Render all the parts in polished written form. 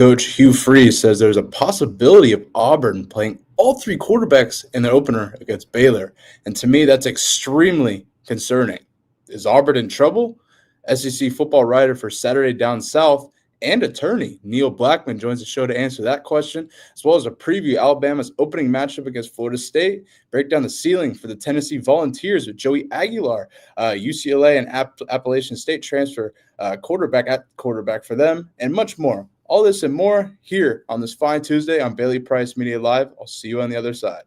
Coach Hugh Freeze says there's a possibility of Auburn playing all three quarterbacks in the opener against Baylor. And to me, that's extremely concerning. Is Auburn in trouble? SEC football writer for Saturday Down South and attorney Neil Blackmon joins the show to answer that question, as well as a preview Alabama's opening matchup against Florida State, break down the ceiling for the Tennessee Volunteers with Joey Aguilar, UCLA and Appalachian State transfer quarterback for them, and much more. All this and more here on this fine Tuesday on Bailey Price Media Live. I'll see you on the other side.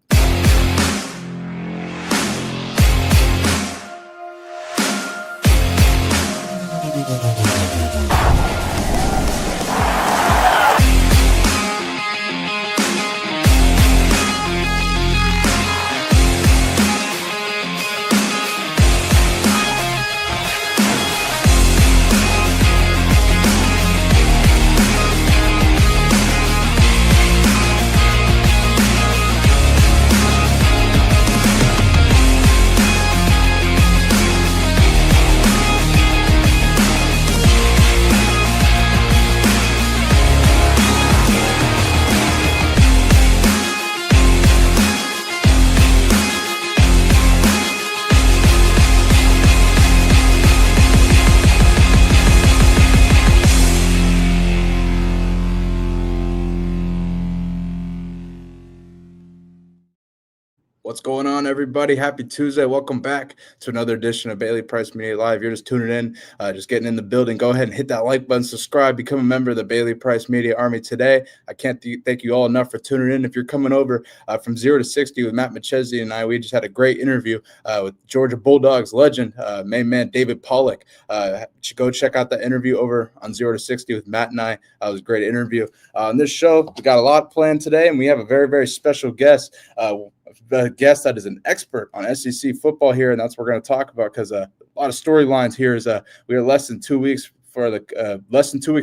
What's going on, everybody? Happy Tuesday. Welcome back to another edition of Bailey Price Media Live. You're just tuning in, just getting in the building. Go ahead and hit that like button, subscribe, become a member of the Bailey Price Media Army today. I can't thank you all enough for tuning in. If you're coming over from 0 to 60 with Matt Machesi and I, we just had a great interview with Georgia Bulldogs legend, main man David Pollock. Go check out that interview over on 0 to 60 with Matt and I. It was a great interview. On this show, we got a lot planned today, and we have a very, very special guest. A guest that is an expert on SEC football here, and that's what we're going to talk about because a lot of storylines here is we are less than 2 weeks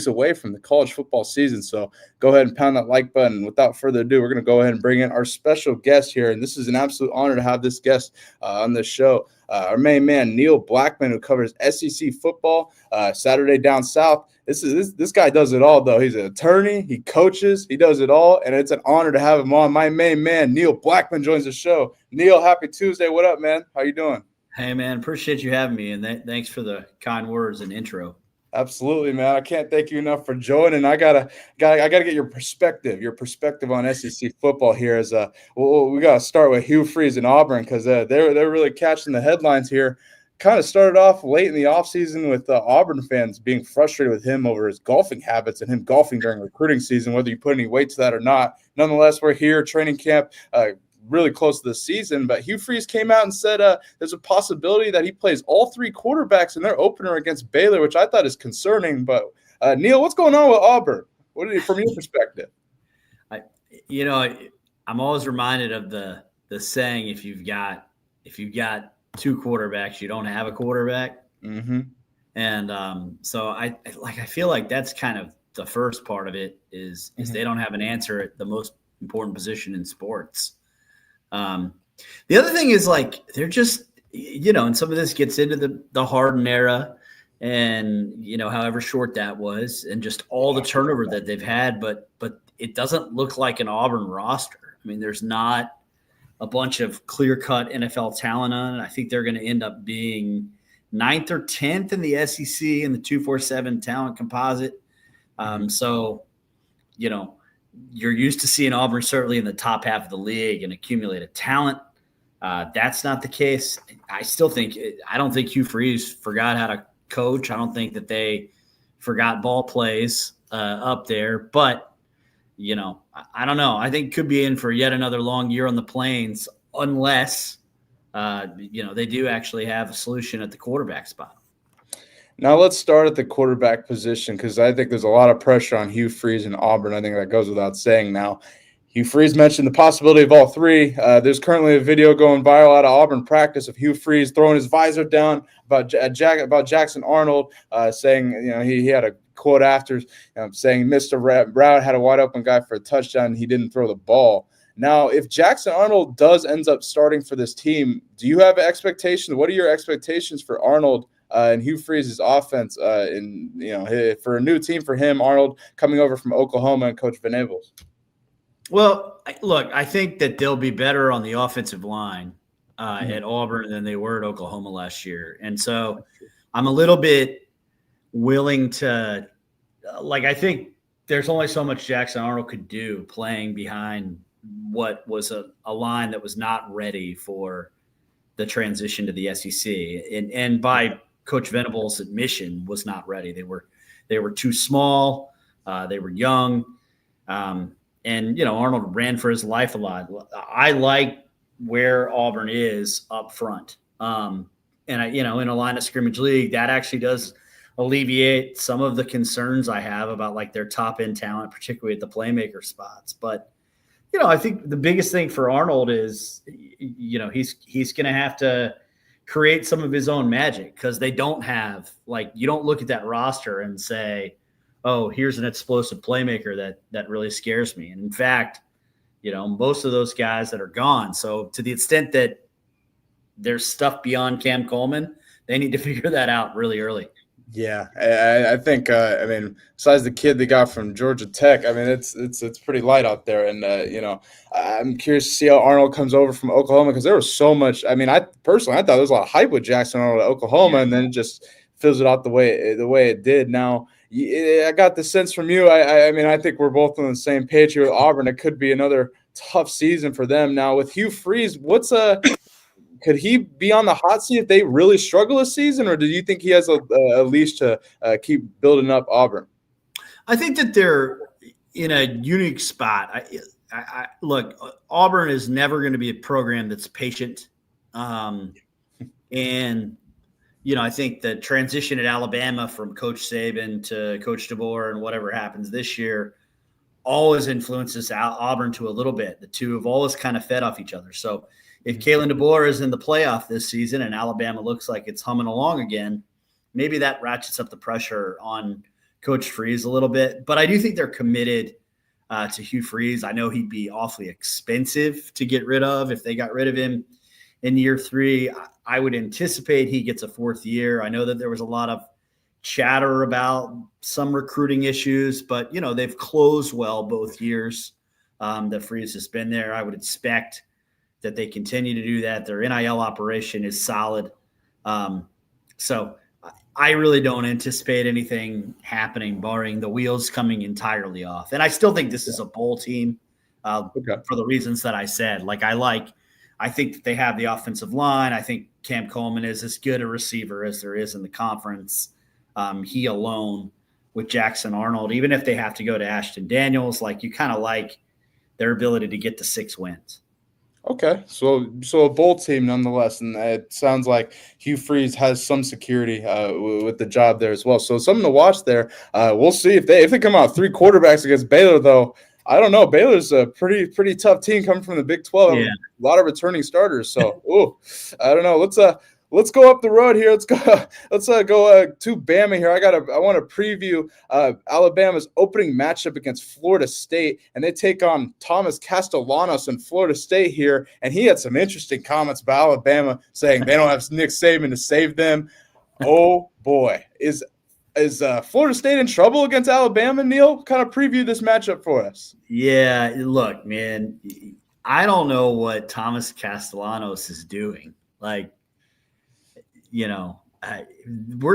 away from the college football season. So go ahead and pound that like button. Without further ado, we're going to go ahead and bring in our special guest here, and this is an absolute honor to have this guest on this show. Our main man, Neil Blackmon, who covers SEC football, Saturday Down South. This guy does it all, though. He's an attorney. He coaches. He does it all, and it's an honor to have him on. My main man, Neil Blackmon, joins the show. Neil, happy Tuesday. What up, man? How you doing? Hey, man. Appreciate you having me, and thanks for the kind words and intro. Absolutely, man. I can't thank you enough for joining. I gotta get your perspective on SEC football here. As we gotta start with Hugh Freeze in Auburn because they're really catching the headlines here. Kind of started off late in the offseason with Auburn fans being frustrated with him over his golfing habits and him golfing during recruiting season, whether you put any weight to that or not. Nonetheless, we're here, training camp, really close to the season. But Hugh Freeze came out and said there's a possibility that he plays all three quarterbacks in their opener against Baylor, which I thought is concerning. But, Neil, what's going on with Auburn? From your perspective? I'm always reminded of the saying, if you've got two quarterbacks, you don't have a quarterback. Mm-hmm. And so I feel like that's kind of the first part of it is they don't have an answer at the most important position in sports. The other thing is they're just, and some of this gets into the Harden era and, however short that was and just all the turnover that they've had, but it doesn't look like an Auburn roster. I mean, there's not a bunch of clear-cut NFL talent on it. I think they're going to end up being 9th or 10th in the SEC in the 247 talent composite. So, you're used to seeing Auburn certainly in the top half of the league and accumulated talent. That's not the case. I don't think Hugh Freeze forgot how to coach. I don't think that they forgot ball plays up there, but I don't know. I think could be in for yet another long year on the Plains unless, they do actually have a solution at the quarterback spot. Now let's start at the quarterback position because I think there's a lot of pressure on Hugh Freeze and Auburn. I think that goes without saying now. Hugh Freeze mentioned the possibility of all three. There's currently a video going viral out of Auburn practice of Hugh Freeze throwing his visor down about Jackson Arnold, saying he had a quote after saying Mr. Brown had a wide open guy for a touchdown and he didn't throw the ball. Now, if Jackson Arnold ends up starting for this team, do you have expectations? What are your expectations for Arnold and Hugh Freeze's offense. For a new team for him, Arnold coming over from Oklahoma and Coach Venables. Well, look, I think that they'll be better on the offensive line at Auburn than they were at Oklahoma last year, and so I'm a little bit willing to, I think there's only so much Jackson Arnold could do playing behind what was a line that was not ready for the transition to the SEC, and by Coach Venables' admission, was not ready. They were too small. They were young. And, Arnold ran for his life a lot. I like where Auburn is up front. In a line of scrimmage league, that actually does alleviate some of the concerns I have about their top end talent, particularly at the playmaker spots. But, I think the biggest thing for Arnold is, he's going to have to create some of his own magic, because they don't have, you don't look at that roster and say, oh, here's an explosive playmaker that really scares me. And in fact, most of those guys that are gone. So to the extent that there's stuff beyond Cam Coleman, they need to figure that out really early. Yeah, I think. Besides the kid they got from Georgia Tech, it's pretty light out there. And I'm curious to see how Arnold comes over from Oklahoma, because there was so much. I thought there was a lot of hype with Jackson Arnold at Oklahoma, and then it just fills it out the way it did. Now, I got the sense from you. I think we're both on the same page here with Auburn. It could be another tough season for them. Now, with Hugh Freeze, could he be on the hot seat if they really struggle this season, or do you think he has a leash to keep building up Auburn? I think that they're in a unique spot. Look, Auburn is never going to be a program that's patient, and I think the transition at Alabama from Coach Saban to Coach DeBoer and whatever happens this year always influences Auburn to a little bit. The two have always kind of fed off each other. So if Kalen DeBoer is in the playoff this season and Alabama looks like it's humming along again, maybe that ratchets up the pressure on Coach Freeze a little bit. But I do think they're committed to Hugh Freeze. I know he'd be awfully expensive to get rid of if they got rid of him in year 3. I would anticipate he gets a 4th year. I know that there was a lot of chatter about some recruiting issues, but, they've closed well both years that Freeze has been there. I would expect that they continue to do that. Their NIL operation is solid. So I really don't anticipate anything happening, barring the wheels coming entirely off. And I still think this is a bowl team for the reasons that I said. I think that they have the offensive line. I think Cam Coleman is as good a receiver as there is in the conference. He alone with Jackson Arnold, even if they have to go to Ashton Daniels, you kind of like their ability to get to 6 wins. Okay, so a bowl team nonetheless, and it sounds like Hugh Freeze has some security with the job there as well. So something to watch there. We'll see if they come out 3 quarterbacks against Baylor, though. I don't know. Baylor's a pretty tough team coming from the Big 12. Yeah. A lot of returning starters. So, I don't know. Let's go up the road here. Let's go to Bama here. I want to preview Alabama's opening matchup against Florida State, and they take on Thomas Castellanos in Florida State here. And he had some interesting comments about Alabama, saying they don't have Nick Saban to save them. Oh boy, is Florida State in trouble against Alabama, Neil? Kind of preview this matchup for us. Yeah, look, man, I don't know what Thomas Castellanos is doing. We're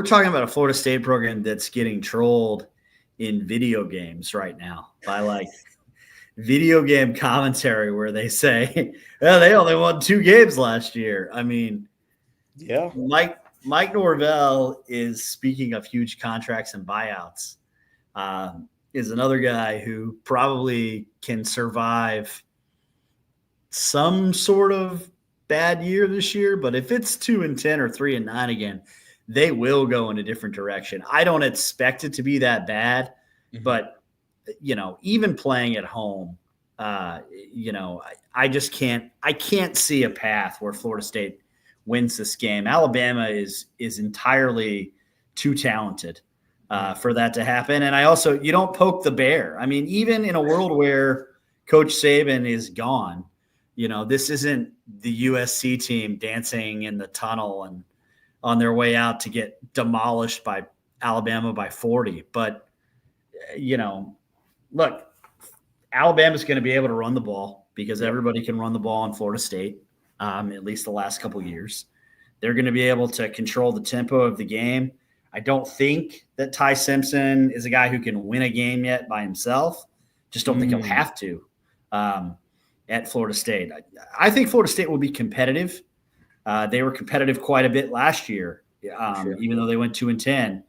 talking about a Florida State program that's getting trolled in video games right now by video game commentary where they say, well, they only won 2 games last year. Yeah. Mike Norvell is, speaking of huge contracts and buyouts, is another guy who probably can survive some sort of bad year this year, but if it's 2-10 or 3-9 again, they will go in a different direction. I don't expect it to be that bad, but even playing at home, I can't see a path where Florida State wins this game. Alabama is entirely too talented for that to happen. And you don't poke the bear. Even in a world where Coach Saban is gone, this isn't the USC team dancing in the tunnel and on their way out to get demolished by Alabama by 40. But, look, Alabama's going to be able to run the ball because everybody can run the ball in Florida State, at least the last couple of years. They're going to be able to control the tempo of the game. I don't think that Ty Simpson is a guy who can win a game yet by himself. Just don't think he'll have to at Florida State. I think Florida State will be competitive. They were competitive quite a bit last year, even though they went 2-10.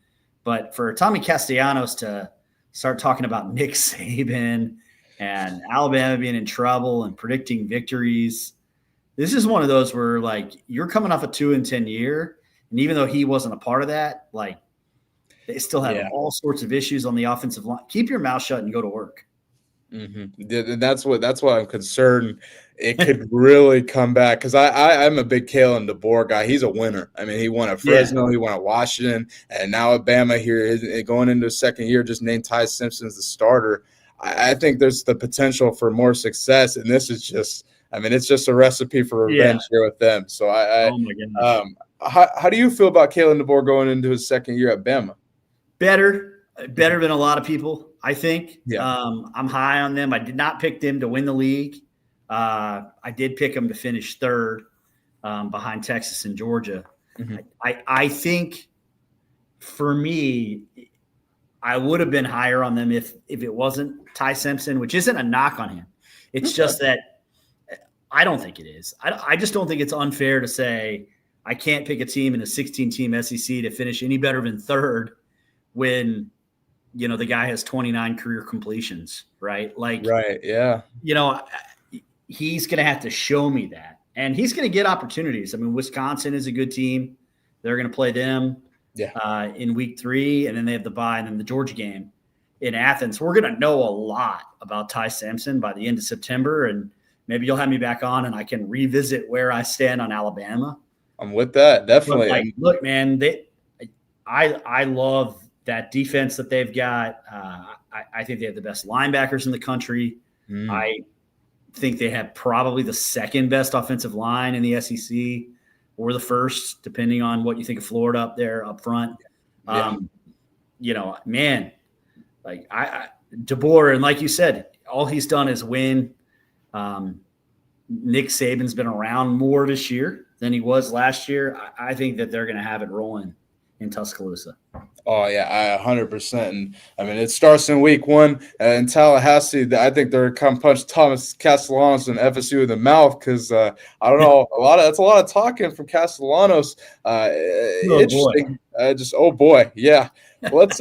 But for Tommy Castellanos to start talking about Nick Saban and Alabama being in trouble and predicting victories, this is one of those where, like, you're coming off a 2-10 year, and even though he wasn't a part of that, like, they still have all sorts of issues on the offensive line. Keep your mouth shut and go to work. Mm-hmm. That's why I'm concerned it could really come back, because I'm a big Kalen DeBoer guy. He's a winner. I mean, he won at Fresno, he won at Washington, and now Alabama here going into his second year, just named Ty Simpson as the starter. I think there's the potential for more success, and this is just, I mean, it's just a recipe for revenge here with them. So oh my goodness. How do you feel about Kalen DeBoer going into his second year at Bama? Better than a lot of people, I think. Yeah. I'm high on them. I did not pick them to win the league. I did pick them to finish third behind Texas and Georgia. Mm-hmm. I think for me, I would have been higher on them if it wasn't Ty Simpson, which isn't a knock on him. It's just that I don't think it is. I just don't think it's unfair to say I can't pick a team in a 16-team SEC to finish any better than third when, the guy has 29 career completions, right? Like, right, yeah. He's going to have to show me that. And he's going to get opportunities. I mean, Wisconsin is a good team. They're going to play them in week 3, and then they have the bye, and then the Georgia game in Athens. We're going to know a lot about Ty Simpson by the end of September, and maybe you'll have me back on and I can revisit where I stand on Alabama. I'm with that, definitely. But look, man, I love that defense that they've got. I think they have the best linebackers in the country. I think they have probably the second best offensive line in the SEC, or the first, depending on what you think of Florida up there up front. Man, like DeBoer, and like you said, all he's done is win. Nick Saban's been around more this year than he was last year. I think that they're going to have it rolling in Tuscaloosa. Oh, yeah, 100%. And, I mean, it starts in week 1 in Tallahassee. I think they're going to come punch Thomas Castellanos and FSU in the mouth because, I don't know, that's a lot of talking from Castellanos. Interesting. Boy. Yeah. Let's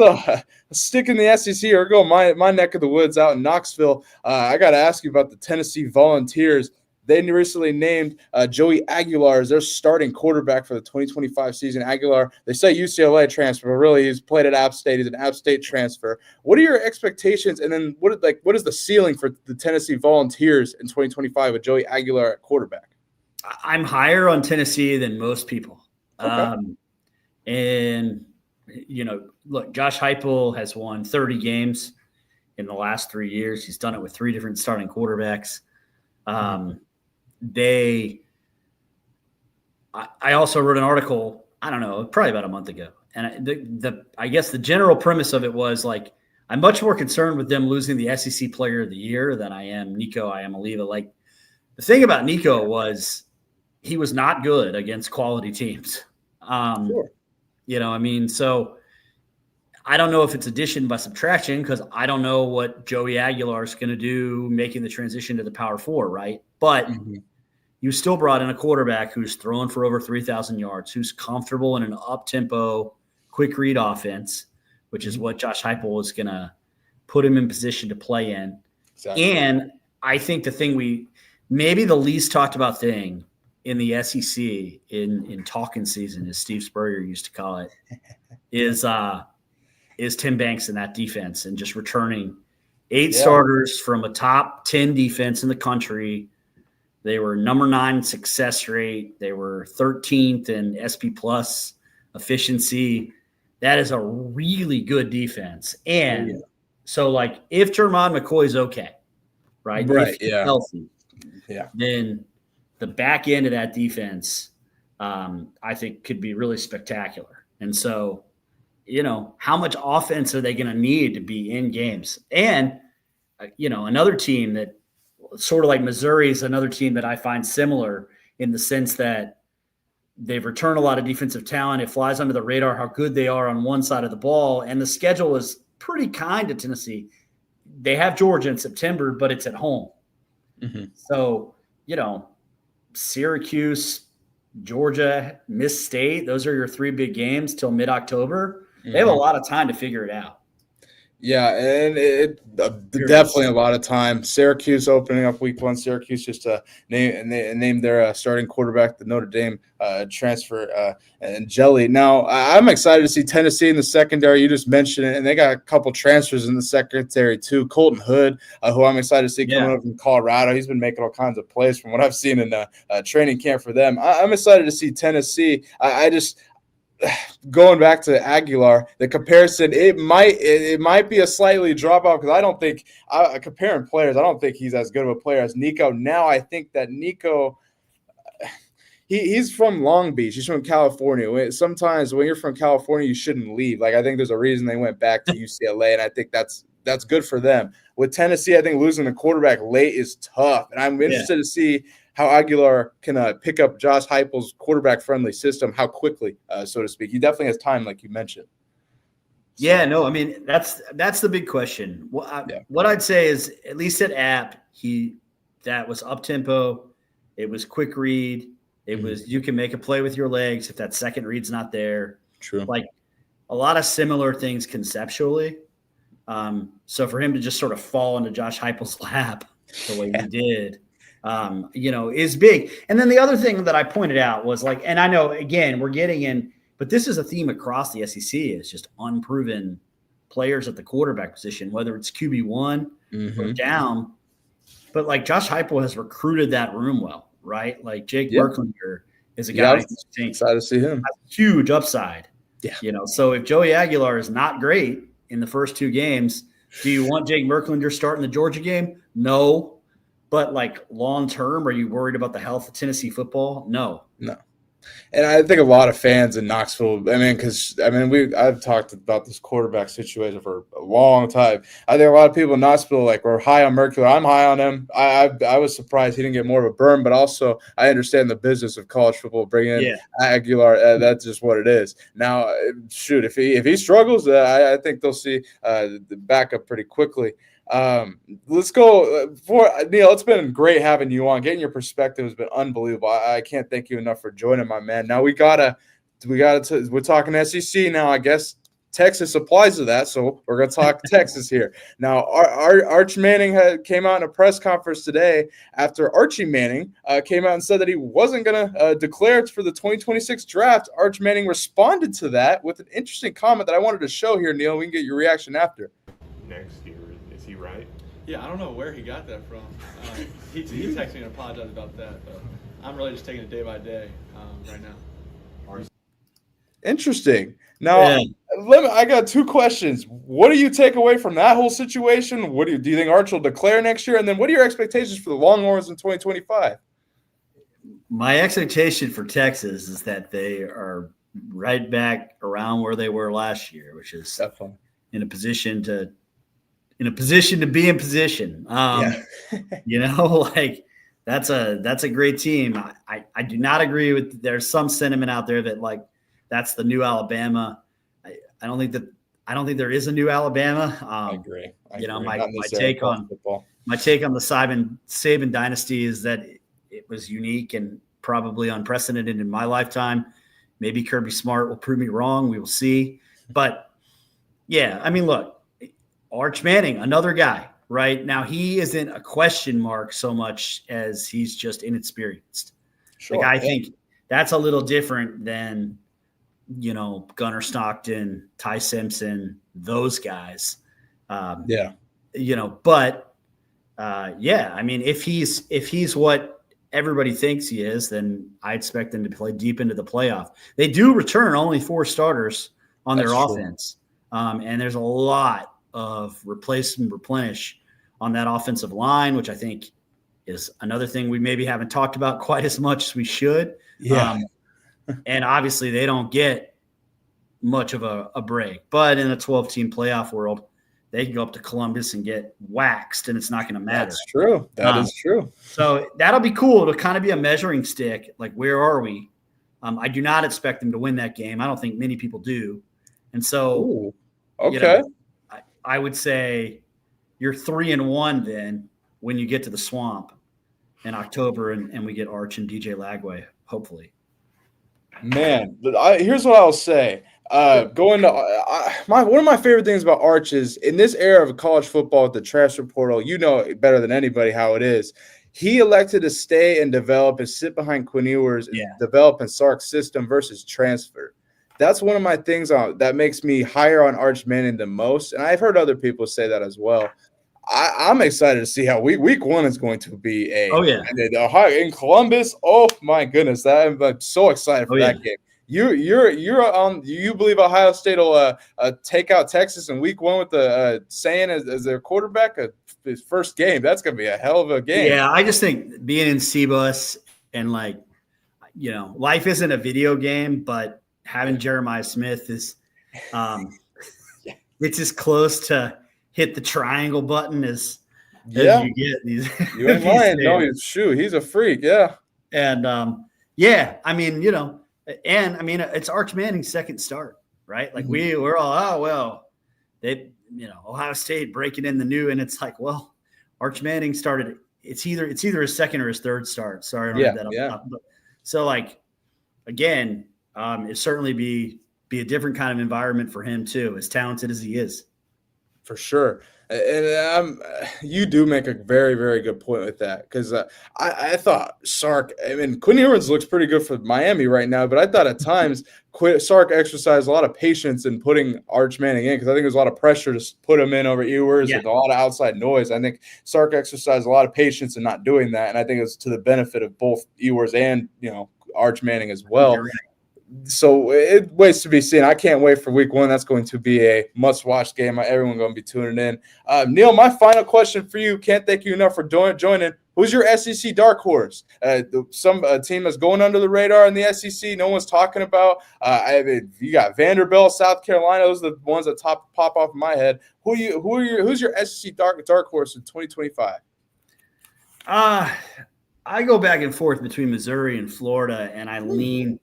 stick in the SEC or go my neck of the woods out in Knoxville. I got to ask you about the Tennessee Volunteers. They recently named Joey Aguilar as their starting quarterback for the 2025 season. Aguilar, they say UCLA transfer, but really he's played at App State. He's an App State transfer. What are your expectations? And then what is the ceiling for the Tennessee Volunteers in 2025 with Joey Aguilar at quarterback? I'm higher on Tennessee than most people. Okay. Look, Josh Heupel has won 30 games in the last 3 years. He's done it with 3 different starting quarterbacks. I also wrote an article, I don't know, probably about a month ago. And I guess the general premise of it was like, I'm much more concerned with them losing the SEC Player of the Year than I am Nico Iamaleava. Like, the thing about Nico was he was not good against quality teams. Sure. So I don't know if it's addition by subtraction because I don't know what Joey Aguilar is going to do making the transition to the Power 4, right? But you still brought in a quarterback who's throwing for over 3,000 yards, who's comfortable in an up-tempo, quick-read offense, which is what Josh Heupel is going to put him in position to play in. Exactly. And I think the thing maybe the least talked about thing in the SEC in talking season, as Steve Spurrier used to call it, is Tim Banks in that defense and just returning 8 starters from a top 10 defense in the country. They were number 9 success rate. They were 13th in SP plus efficiency. That is a really good defense. And so, like, if Jermon McCoy's okay, right? Right. If he's healthy, then the back end of that defense I think could be really spectacular. And so, how much offense are they going to need to be in games? And, another team that sort of like Missouri is another team that I find similar in the sense that they've returned a lot of defensive talent. It flies under the radar how good they are on one side of the ball. And the schedule is pretty kind to Tennessee. They have Georgia in September, but it's at home. Mm-hmm. So, Syracuse, Georgia, Miss State, those are your 3 big games till mid-October. Mm-hmm. They have a lot of time to figure it out. Yeah, and definitely a lot of time. Syracuse opening up week 1. Syracuse just named their starting quarterback, the Notre Dame transfer, and Jelly. Now, I'm excited to see Tennessee in the secondary. You just mentioned it, and they got a couple transfers in the secondary too. Colton Hood, who I'm excited to see coming up from Colorado. He's been making all kinds of plays from what I've seen in training camp for them. I'm excited to see Tennessee. Going back to Aguilar, the comparison, it might be a slightly drop off because I don't think comparing players, I don't think he's as good of a player as Nico. Now I think that Nico, he's from Long Beach. He's from California. Sometimes when you're from California, you shouldn't leave. Like I think there's a reason they went back to UCLA, and I think that's good for them. With Tennessee, I think losing a quarterback late is tough, and I'm interested to see how Aguilar can pick up Josh Heupel's quarterback-friendly system, how quickly, so to speak. He definitely has time, like you mentioned. So. Yeah, no, I mean, that's the big question. What I'd say is, at least at App, that was up-tempo. It was quick read. It was you can make a play with your legs if that second read's not there. True. Like a lot of similar things conceptually. So for him to just sort of fall into Josh Heupel's lap the way he did – is big. And then the other thing that I pointed out was and I know, again, we're getting in, but this is a theme across the SEC. It's just unproven players at the quarterback position, whether it's QB1 or down. But Josh Heupel has recruited that room well, right? Like Jake Berklinger is a guy who's excited to see him. Has huge upside. Yeah. So if Joey Aguilar is not great in the first 2 games, do you want Jake Berklinger starting the Georgia game? No. But long term, are you worried about the health of Tennessee football? No. And I think a lot of fans in Knoxville, I've talked about this quarterback situation for a long time. I think a lot of people in Knoxville were high on Mercury. I'm high on him. I was surprised he didn't get more of a burn, but also I understand the business of college football. Bringing in Aguilar, that's just what it is. Now, shoot, if he struggles, I think they'll see the backup pretty quickly. Let's go for Neil. It's been great having you on. Getting your perspective has been unbelievable. I can't thank you enough for joining, my man. Now we're talking SEC now. I guess Texas applies to that, so we're gonna talk Texas here. Now, Archie Manning came out in a press conference today after Archie Manning came out and said that he wasn't gonna declare for the 2026 draft. Archie Manning responded to that with an interesting comment that I wanted to show here, Neil. We can get your reaction after. Next year. Is he right? Yeah, I don't know where he got that from. He texted me and apologized about that, but I'm really just taking it day by day right now. Interesting. Now, I got 2 questions. What do you take away from that whole situation? Do you think Arch will declare next year? And then what are your expectations for the Longhorns in 2025? My expectation for Texas is that they are right back around where they were last year, which is definitely in a position to be in position. That's a great team. I do not agree with, there's some sentiment out there that that's the new Alabama. I don't think there is a new Alabama. I agree. My take on the Saban dynasty is that it was unique and probably unprecedented in my lifetime. Maybe Kirby Smart will prove me wrong. We will see. But look, Arch Manning, another guy, right? Now, he isn't a question mark so much as he's just inexperienced. Sure, I think that's a little different than, Gunnar Stockton, Ty Simpson, those guys. If he's what everybody thinks he is, then I expect them to play deep into the playoff. They do return only 4 starters on their offense. And there's a lot of replace and replenish on that offensive line, which I think is another thing we maybe haven't talked about quite as much as we should. And obviously they don't get much of a break. But in a 12-team playoff world, they can go up to Columbus and get waxed, and it's not going to matter. That's true. That is true. So that'll be cool. It'll kind of be a measuring stick. Like, where are we? I do not expect them to win that game. I don't think many people do. And so, Ooh, okay. I would say you're 3-1 then when you get to the Swamp in October and we get Arch and DJ Lagway, hopefully. Man, here's what I'll say. Going to one of my favorite things about Arch is in this era of college football with the transfer portal, you know better than anybody how it is. He elected to stay and develop and sit behind Quinn Ewers and develop in Sark's system versus transfer. That's one of my things that makes me higher on Arch Manning the most, and I've heard other people say that as well. I'm excited to see how week 1 is going to be in Columbus. Oh my goodness, I'm so excited for that game. You believe Ohio State will take out Texas in week 1 with the Saying as their quarterback? His first game. That's going to be a hell of a game. Yeah, I just think being in C-Bus and life isn't a video game, but having Jeremiah Smith is it's as close to hit the triangle button as you get these. You ain't lying. No, he's a freak. Yeah. And it's Arch Manning's second start, right? Like we're all, Ohio State breaking in the new, and it's like, well, Arch Manning started. It's either his second or his third start. Sorry, I don't have that up. But, so again, it certainly be a different kind of environment for him too, as talented as he is. For sure. And you do make a very, very good point with that, because I thought Sark, Quinn Ewers looks pretty good for Miami right now, but I thought at times Sark exercised a lot of patience in putting Arch Manning in, because I think there's a lot of pressure to put him in over Ewers with a lot of outside noise. I think Sark exercised a lot of patience in not doing that, and I think it's to the benefit of both Ewers and Arch Manning as well. So it waits to be seen. I can't wait for week 1. That's going to be a must-watch game. Everyone's going to be tuning in. Neil, my final question for you. Can't thank you enough for joining. Who's your SEC dark horse? Some team that's going under the radar in the SEC. No one's talking about. You got Vanderbilt, South Carolina. Those are the ones that pop off in my head. Who's your SEC dark horse in 2025? I go back and forth between Missouri and Florida, and I lean.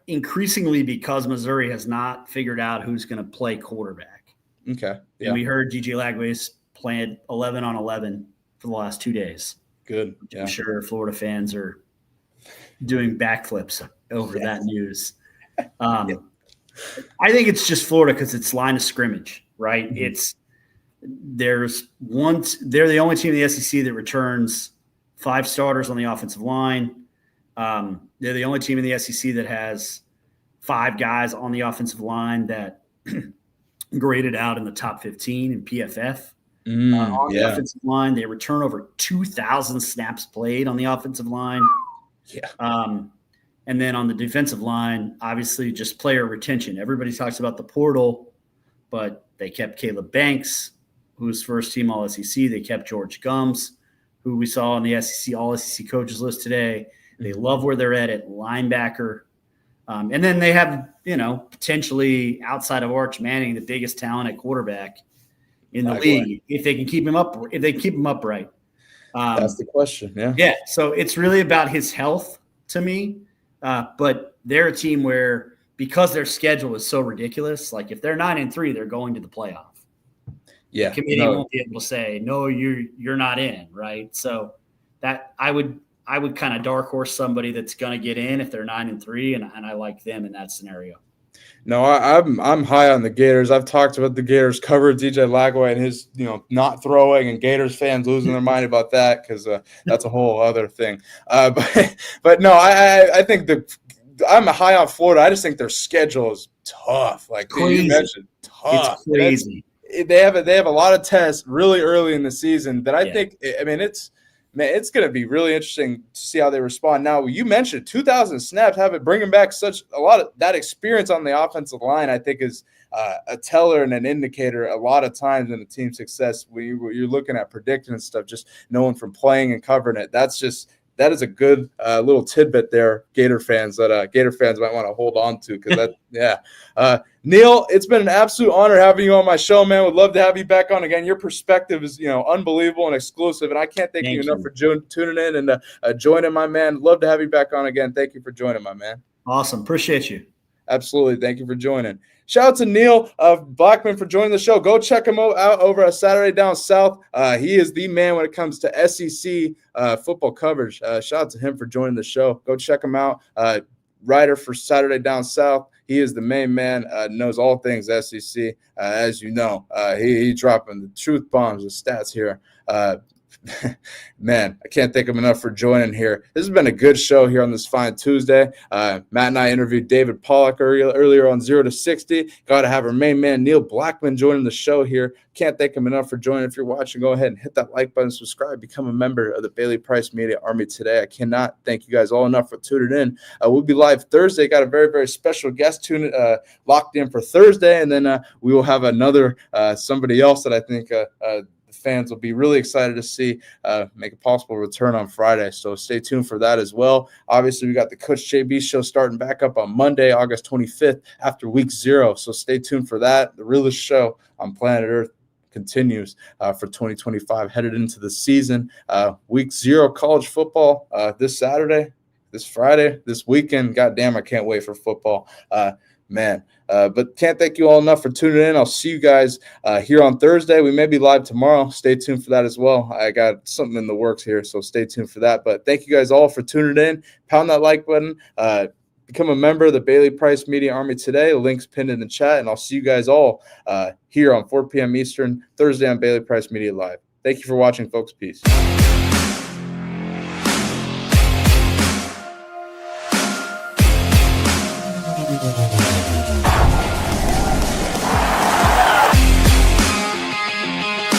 Increasingly, because Missouri has not figured out who's going to play quarterback. Okay. Yeah. And we heard DJ Lagway's playing 11 on 11 for the last 2 days. Good. Yeah. I'm sure Florida fans are doing backflips over that news. I think it's just Florida because it's line of scrimmage, right? Mm-hmm. They're the only team in the SEC that returns 5 starters on the offensive line. They're the only team in the SEC that has 5 guys on the offensive line that graded out in the top 15 in PFF. On the offensive line, they return over 2,000 snaps played on the offensive line. Yeah. And then on the defensive line, obviously just player retention. Everybody talks about the portal, but they kept Caleb Banks, who's first team All SEC. They kept George Gums, who we saw on the SEC All SEC coaches list today. They love where they're at linebacker. And then they have, potentially outside of Arch Manning, the biggest talent at quarterback in the league. If they can keep him upright. That's the question. Yeah. Yeah. So it's really about his health to me. But they're a team where, because their schedule is so ridiculous, like if they're 9-3, they're going to the playoff. Yeah. The committee won't be able to say, no, you're not in. Right. So that I would kind of dark horse somebody that's going to get in if they're 9-3, and I like them in that scenario. No, I'm high on the Gators. I've talked about the Gators, covered DJ Lagway and his not throwing, and Gators fans losing their mind about that, because that's a whole other thing. But no, I think I'm high on Florida. I just think their schedule is tough. Like crazy. You mentioned, tough. It's crazy. They have a lot of tests really early in the season that I think. It's going to be really interesting to see how they respond. Now, you mentioned 2,000 snaps, bringing back a lot of that experience on the offensive line, I think is a teller and an indicator a lot of times in the team's success. When you're looking at predicting and stuff, just knowing from playing and covering it, that's that is a good little tidbit there, Gator fans, that Gator fans might want to hold on to, because that, yeah. Neil, it's been an absolute honor having you on my show, man. Would love to have you back on again. Your perspective is, unbelievable and exclusive, and I can't thank you enough for tuning in and joining, my man. Love to have you back on again. Thank you for joining, my man. Awesome. Appreciate you. Absolutely. Thank you for joining. Shout out to Neil Blackmon for joining the show. Go check him out over at Saturday Down South. He is the man when it comes to SEC football coverage. Shout out to him for joining the show. Go check him out. Writer for Saturday Down South. He is the main man, knows all things SEC. As you know, he dropping the truth bombs, the stats here. Man, I can't thank him enough for joining here. This has been a good show here on this fine Tuesday. Matt and I interviewed David Pollock earlier on 0 to 60. Got to have our main man, Neil Blackmon, joining the show here. Can't thank him enough for joining. If you're watching, go ahead and hit that like button, subscribe, become a member of the Baylor Price Media Army today. I cannot thank you guys all enough for tuning in. We'll be live Thursday. Got a very, very special guest locked in for Thursday, and then we will have another somebody else that I think fans will be really excited to see make a possible return on Friday. So stay tuned for that as well. Obviously, we got the Coach JB show starting back up on Monday, August 25th after week 0. So stay tuned for that. The realest show on planet Earth continues for 2025, headed into the season. Week 0 college football this Saturday, this Friday, this weekend. God damn, I can't wait for football. Man, but can't thank you all enough for tuning in. I'll see you guys here on Thursday. We may be live tomorrow. Stay tuned for that as well. I got something in the works here, so stay tuned for that. But thank you guys all for tuning in. Pound that like button. Become a member of the Baylor Price Media Army today. The link's pinned in the chat, and I'll see you guys all here on 4 p.m. Eastern, Thursday on Baylor Price Media Live. Thank you for watching, folks. Peace. Thank you.